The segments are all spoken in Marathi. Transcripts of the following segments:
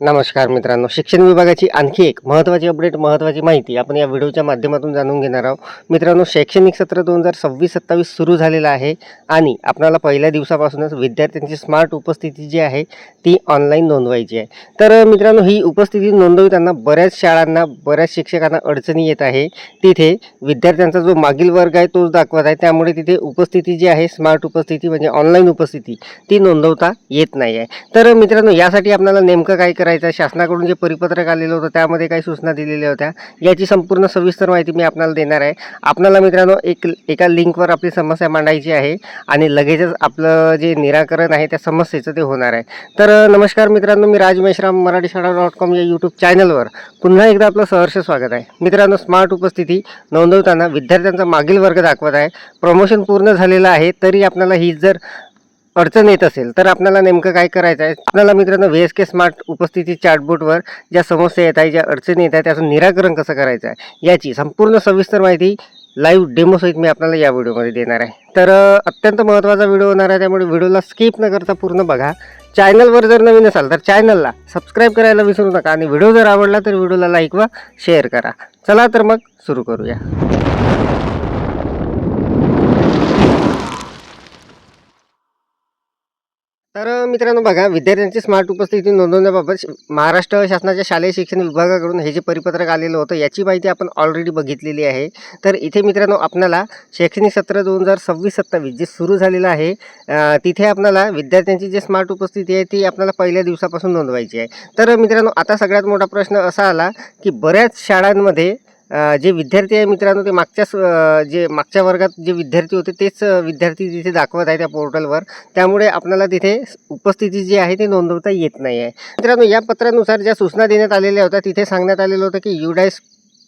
नमस्कार मित्रांनो, शिक्षण विभागाची आणखी एक महत्त्वाची अपडेट, महत्त्वाची माहिती आपण या व्हिडिओच्या माध्यमातून जाणून घेणार आहोत. मित्रांनो, शैक्षणिक सत्र 2026-27 सुरू झालेलं आहे आणि आपल्याला पहिल्या दिवसापासूनच विद्यार्थ्यांची स्मार्ट उपस्थिती जी आहे ती ऑनलाईन नोंदवायची आहे. तर मित्रांनो, ही उपस्थिती नोंदवताना बऱ्याच शाळांना, बऱ्याच शिक्षकांना अडचणी येत आहे. तिथे विद्यार्थ्यांचा जो मागील वर्ग आहे तोच दाखवत आहे, त्यामुळे तिथे उपस्थिती जी आहे, स्मार्ट उपस्थिती म्हणजे ऑनलाईन उपस्थिती ती नोंदवता येत नाही आहे. तर मित्रांनो, यासाठी आपल्याला नेमकं काय करायचं, शासनाकडून जे परिपत्रक आलेलं होतं त्यामध्ये काही सूचना दिलेल्या होत्या, याची संपूर्ण सविस्तर माहिती मी आपल्याला देणार आहे. आपल्याला मित्रांनो एका लिंकवर आपली समस्या मांडायची आहे आणि लगेचच आपलं जे निराकरण आहे त्या समस्येचं ते होणार आहे. तर नमस्कार मित्रांनो, मी राज मेश्राम, मराठीशाळा.com या यूट्यूब चॅनलवर पुन्हा एकदा आपलं सहर्ष स्वागत आहे. मित्रांनो, स्मार्ट उपस्थिती नोंदवताना विद्यार्थ्यांचा मागील वर्ग दाखवत आहे, प्रमोशन पूर्ण झालेलं आहे, तरी आपल्याला ही जर अडचण येत असेल तर आपल्याला नेमकं काय करायचं आहे. आपल्याला मित्रांनो VSK स्मार्ट उपस्थिती चॅटबोटवर ज्या समस्या येत आहे, ज्या अडचणी येत आहे, त्याचं निराकरण कसं करायचं आहे याची संपूर्ण सविस्तर माहिती लाईव्ह डेमोसहित मी आपल्याला या व्हिडिओमध्ये देणार आहे. तर अत्यंत महत्त्वाचा व्हिडिओ होणार आहे, त्यामुळे व्हिडिओला स्किप न करता पूर्ण बघा. चॅनलवर जर नवीन असाल तर चॅनलला सबस्क्राईब करायला विसरू नका आणि व्हिडिओ जर आवडला तर व्हिडिओला लाईक व शेअर करा. चला तर मग सुरू करूया. तर मित्रांनो बघा, विद्यार्थ्यांची स्मार्ट उपस्थिती नोंदवण्याबाबत महाराष्ट्र शासनाच्या शालेय शिक्षण विभागाकडून हे जे परिपत्रक आलेलं होतं याची माहिती आपण ऑलरेडी बघितलेली आहे. तर इथे मित्रांनो आपल्याला शैक्षणिक सत्र 2026-27 जे सुरू झालेलं आहे, तिथे आपल्याला विद्यार्थ्यांची जी स्मार्ट उपस्थिती आहे ती आपल्याला पहिल्या दिवसापासून नोंदवायची आहे. तर मित्रांनो, आता सगळ्यात मोठा प्रश्न असा आला की बऱ्याच शाळांमध्ये जे विद्यार्थी आहे मित्रांनो, ते जे मागच्या वर्गात जे विद्यार्थी होते तेच विद्यार्थी तिथे दाखवत आहे त्या पोर्टलवर. त्यामुळे आपल्याला तिथे उपस्थिती जी आहे ती नोंदवता येत नाही आहे. मित्रांनो, या पत्रानुसार ज्या सूचना देण्यात आलेल्या होत्या तिथे सांगण्यात आलेलं होतं की UDICE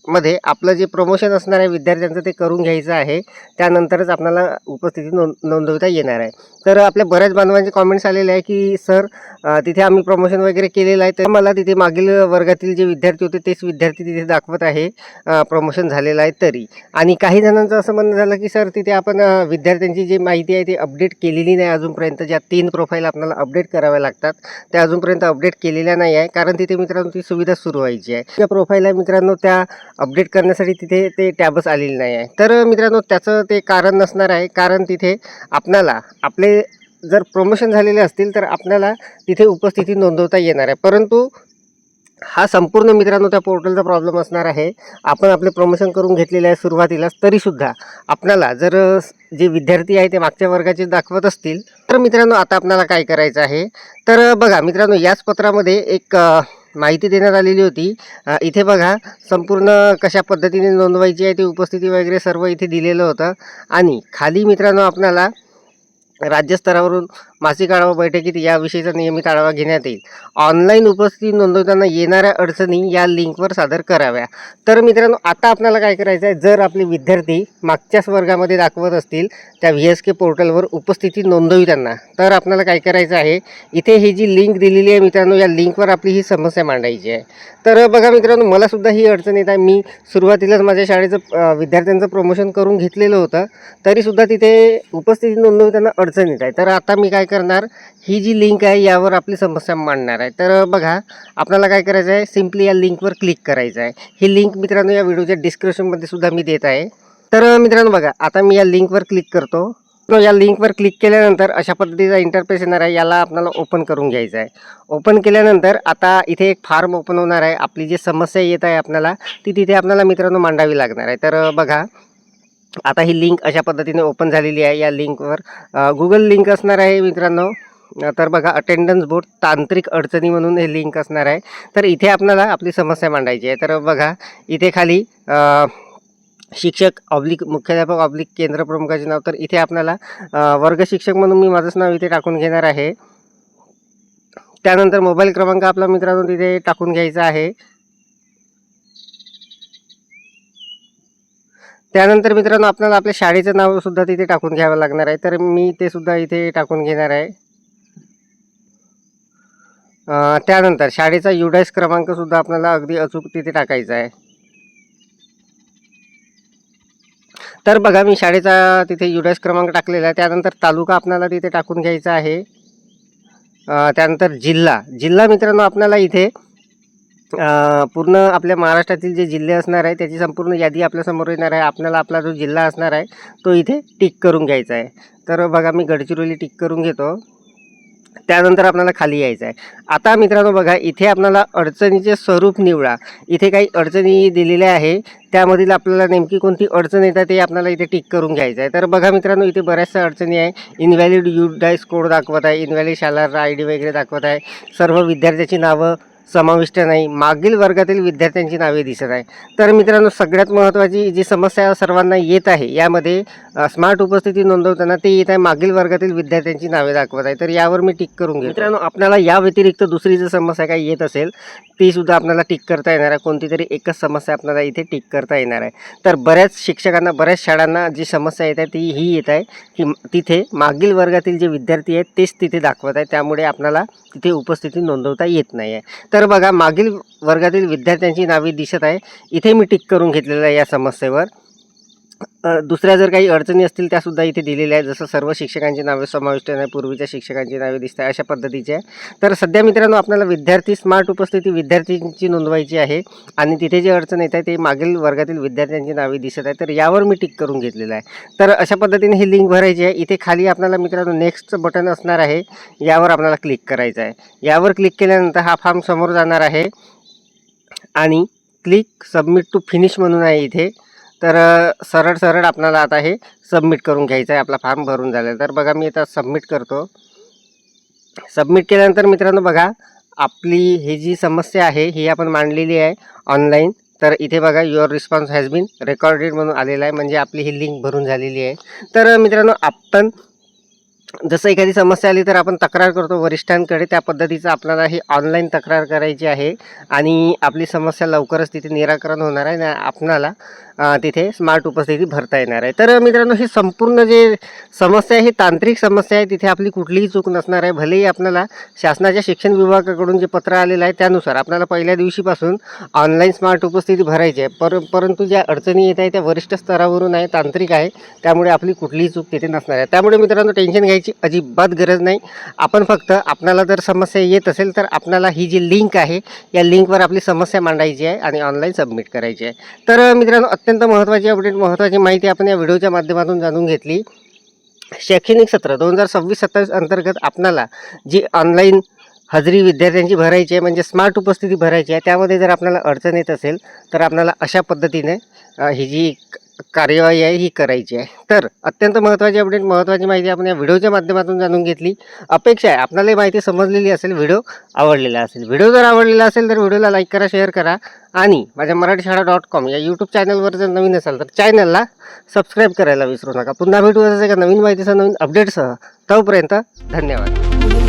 मध्ये आपलं जे प्रमोशन असणार आहे विद्यार्थ्यांचं ते करून घ्यायचं आहे, त्यानंतरच आपल्याला उपस्थिती नोंदवता येणार आहे. तर आपल्या बऱ्याच बांधवांचे कॉमेंट्स आलेले आहे की सर, तिथे आम्ही प्रमोशन वगैरे केलेलं आहे, तर मला तिथे मागील वर्गातील जे विद्यार्थी होते तेच विद्यार्थी तिथे दाखवत आहे, प्रमोशन झालेलं आहे तरी. आणि काही जणांचं असं म्हणणं झालं की सर, तिथे आपण विद्यार्थ्यांची जी माहिती आहे ती अपडेट केलेली नाही अजूनपर्यंत. ज्या 3 प्रोफाईल आपल्याला अपडेट कराव्या लागतात त्या अजूनपर्यंत अपडेट केलेल्या नाही आहे, कारण तिथे मित्रांनो ती सुविधा सुरू व्हायची आहे. त्या प्रोफाईल आहे मित्रांनो, त्या अपडेट करण्यासाठी तिथे ते टॅबच आलेली नाही आहे. तर मित्रांनो, त्याचं ते कारण नसणार आहे, कारण तिथे आपल्याला आपले जर प्रमोशन झालेले असतील तर आपल्याला तिथे उपस्थिती नोंदवता येणार आहे. परंतु हा संपूर्ण मित्रांनो त्या पोर्टलचा प्रॉब्लेम असणार आहे. आपण आपले प्रमोशन करून घेतलेले आहे सुरुवातीलाच, तरीसुद्धा आपल्याला जर जे विद्यार्थी आहे ते मागच्या वर्गाचे दाखवत असतील तर मित्रांनो आता आपल्याला काय करायचं आहे. तर बघा मित्रांनो, याच पत्रामध्ये एक माहिती देण्यात आलेली होती. इथे बघा, संपूर्ण कशा पद्धतीने नोंदवायची आहे ती उपस्थिती वगैरे सर्व इथे दिलेलं होतं. आणि खाली मित्रांनो आपल्याला राज्यस्तरावरून मासिक आढावा बैठकीत याविषयीचा नियमित आढावा घेण्यात येईल. ऑनलाईन उपस्थिती नोंदवताना येणाऱ्या अडचणी या लिंकवर सादर कराव्या. तर मित्रांनो, आता आपल्याला काय करायचं आहे, जर आपले विद्यार्थी मागच्याच वर्गामध्ये दाखवत असतील त्या VSK पोर्टलवर उपस्थिती नोंदविताना, तर आपल्याला काय करायचं आहे, इथे ही जी लिंक दिलेली आहे मित्रांनो, या लिंकवर आपली ही समस्या मांडायची आहे. तर बघा मित्रांनो, मलासुद्धा ही अडचण येत आहे. मी सुरुवातीलाच माझ्या शाळेचं विद्यार्थ्यांचं प्रमोशन करून घेतलेलं होतं, तरीसुद्धा तिथे उपस्थिती नोंदवताना अडचण येत आहे. तर आता मी काय करणार, ही जी लिंक आहे यावर आपली समस्या मांडणार आहे. तर बघा, आपल्याला काय करायचं आहे, सिम्पली या लिंकवर क्लिक करायचं आहे. ही लिंक मित्रांनो या व्हिडिओच्या डिस्क्रिप्शनमध्ये सुद्धा मी देत आहे. तर मित्रांनो बघा, आता मी या लिंकवर क्लिक करतो. तर या लिंकवर क्लिक केल्यानंतर अशा पद्धतीचा इंटरफेस येणार आहे. याला आपल्याला ओपन करून घ्यायचं आहे. ओपन केल्यानंतर आता इथे एक फॉर्म ओपन होणार आहे. आपली जी समस्या येत आहे आपल्याला, ती तिथे आपल्याला मित्रांनो मांडावी लागणार आहे. तर बघा, आता ही लिंक अशा पद्धतीने ओपन झालेली आहे. या लिंकवर गुगल लिंक असणार आहे मित्रांनो. तर बघा, अटेंडन्स बोर्ड तांत्रिक अडचणी म्हणून हे लिंक असणार आहे. तर इथे आपल्याला आपली समस्या मांडायची आहे. तर बघा, इथे खाली शिक्षक ऑब्लिक मुख्याध्यापक ऑब्लिक केंद्र प्रमुखाचे नाव, तर इथे आपल्याला वर्ग शिक्षक म्हणून मी माझंच नाव इथे टाकून घेणार आहे. त्यानंतर मोबाईल क्रमांक आपला मित्रांनो तिथे टाकून घ्यायचा आहे. त्यानंतर मित्रांनो आपल्याला आपल्या शाळेचं नाव सुद्धा तिथे टाकून घ्यावं लागणार आहे. तर मी ते सुद्धा इथे टाकून घेणार आहे. त्यानंतर शाळेचा UDICE क्रमांक सुद्धा आपल्याला अगदी अचूक तिथे टाकायचा आहे. तर बघा, मी शाळेचा तिथे UDICE क्रमांक टाकलेला आहे. त्यानंतर तालुका आपल्याला तिथे टाकून घ्यायचा आहे. त्यानंतर जिल्हा मित्रांनो आपल्याला इथे पूर्ण आपल्या महाराष्ट्रातील जे जिल्हे असणार आहे त्याची संपूर्ण यादी आपल्यासमोर येणार आहे. आपल्याला आपला जो जिल्हा असणार आहे तो इथे टिक करून घ्यायचा आहे. तर बघा मी गडचिरोली टिक करून घेतो. त्यानंतर आपल्याला खाली यायचं आहे. आता मित्रांनो बघा इथे आपल्याला अडचणीचे स्वरूप निवडा. इथे काही अडचणी दिलेल्या आहे, त्यामधील आपल्याला नेमकी कोणती अडचण येतात ते आपल्याला इथे टिक करून घ्यायचं आहे. तर बघा मित्रांनो इथे बऱ्याचशा अडचणी आहे. इनव्हॅलिड यूडाईस कोड दाखवत आहे, इनव्हॅलिड शाळा ID वगैरे दाखवत आहे, सर्व विद्यार्थ्याची नावं समाविष्ट नाही, मागील वर्गातील विद्यार्थ्यांची नावे दिसत आहे. तर मित्रांनो सगळ्यात महत्त्वाची जी समस्या सर्वांना येत आहे यामध्ये स्मार्ट उपस्थिती नोंदवताना ते येत आहे मागील वर्गातील विद्यार्थ्यांची नावे दाखवत आहे. तर यावर मी टिक करून घेतो. मित्रांनो आपल्याला या व्यतिरिक्त दुसरी जर समस्या काही येत असेल ती सुद्धा आपल्याला टिक करता येणार आहे. कोणती तरी एकच समस्या आपल्याला इथे टिक करता येणार आहे. तर बऱ्याच शिक्षकांना बऱ्याच शाळांना जी समस्या येत आहे ती ही येत आहे की तिथे मागील वर्गातील जे विद्यार्थी आहेत तेच तिथे दाखवत आहे, त्यामुळे आपल्याला तिथे उपस्थिती नोंदवता येत नाही आहे. तर बघा मागील वर्गातील विद्यार्थ्यांची नावे दिसत आहे, इथे मी टिक करून घेतलेलं आहे या समस्येवर. दुसऱ्या जर काही अडचणी असतील त्यासुद्धा इथे दिलेल्या आहेत, जसं सर्व शिक्षकांची नावे समाविष्ट नाही, पूर्वीच्या शिक्षकांची नावे दिसत आहे, अशा पद्धतीचे आहे. तर सध्या मित्रांनो आपल्याला विद्यार्थी स्मार्ट उपस्थिती विद्यार्थ्यांची नोंदवायची आहे आणि तिथे जे अडचण येत आहे ते मागील वर्गातील विद्यार्थ्यांची नावे दिसत आहे. तर यावर मी टिक करून घेतलेलं आहे. तर अशा पद्धतीने ही लिंक भरायची आहे. इथे खाली आपल्याला मित्रांनो नेक्स्टचं बटन असणार आहे, यावर आपल्याला क्लिक करायचं आहे. यावर क्लिक केल्यानंतर हा फॉर्म समोर जाणार आहे आणि क्लिक सबमिट टू फिनिश म्हणून आहे इथे. तर सरळ आपल्याला आता हे सबमिट करून घ्यायचं आहे. आपला फॉर्म भरून झालेला. तर बघा मी आता सबमिट करतो. सबमिट केल्यानंतर मित्रांनो बघा आपली ही जी समस्या आहे ही आपण मांडलेली आहे ऑनलाईन. तर इथे बघा your response has been recorded म्हणून आलेला आहे, म्हणजे आपली ही लिंक भरून झालेली आहे. तर मित्रांनो आपण जसं एखादी समस्या आली तर आपण तक्रार करतो वरिष्ठांकडे, त्या पद्धतीचं आपल्याला ही ऑनलाईन तक्रार करायची आहे आणि आपली समस्या लवकरच तिथे निराकरण होणार आहे आणि आपणाला तिथे स्मार्ट उपस्थिती भरता येणार आहे. तर मित्रांनो ही संपूर्ण जे समस्या आहे ही तांत्रिक समस्या आहे, तिथे आपली कुठलीही चूक नसणार आहे. भलेही आपल्याला शासनाच्या शिक्षण विभागाकडून जे पत्र आलेलं आहे त्यानुसार आपल्याला पहिल्या दिवशीपासून ऑनलाईन स्मार्ट उपस्थिती भरायची आहे, परंतु ज्या अडचणी येत आहे त्या वरिष्ठ स्तरावरून आहे, तांत्रिक आहे, त्यामुळे आपली कुठलीही चूक तिथे नसणार आहे. त्यामुळे मित्रांनो टेन्शन घ्यायची अजिबात गरज नाही. आपण फक्त आपल्याला जर समस्या येत असेल तर आपल्याला ही जी लिंक आहे या लिंकवर आपली समस्या मांडायची आहे आणि ऑनलाईन सबमिट करायची आहे. तर मित्रांनो अत्यंत महत्त्वाची अपडेट, महत्त्वाची माहिती आपण या व्हिडिओच्या माध्यमातून जाणून घेतली. शैक्षणिक सत्र 2026-27 अंतर्गत आपल्याला जी ऑनलाईन हजेरी विद्यार्थ्यांची भरायची आहे, म्हणजे स्मार्ट उपस्थिती भरायची आहे, त्यामध्ये जर आपल्याला अडचण येत असेल तर आपल्याला अशा पद्धतीने ही जी कार्यवाही आहे ही करायची आहे. तर अत्यंत महत्त्वाची अपडेट, महत्त्वाची माहिती आपण या व्हिडिओच्या माध्यमातून जाणून घेतली. अपेक्षा आहे आपल्याला ही माहिती समजलेली असेल, व्हिडिओ आवडलेला असेल. व्हिडिओ जर आवडलेला असेल तर व्हिडिओला लाईक करा, शेअर करा आणि माझ्या मराठीशाळा.com या यूट्यूब चॅनलवर जर नवीन असाल तर चॅनलला सबस्क्राईब करायला विसरू नका. पुन्हा भेटू असं एका नवीन माहितीसह, नवीन अपडेटसह. तोपर्यंत धन्यवाद.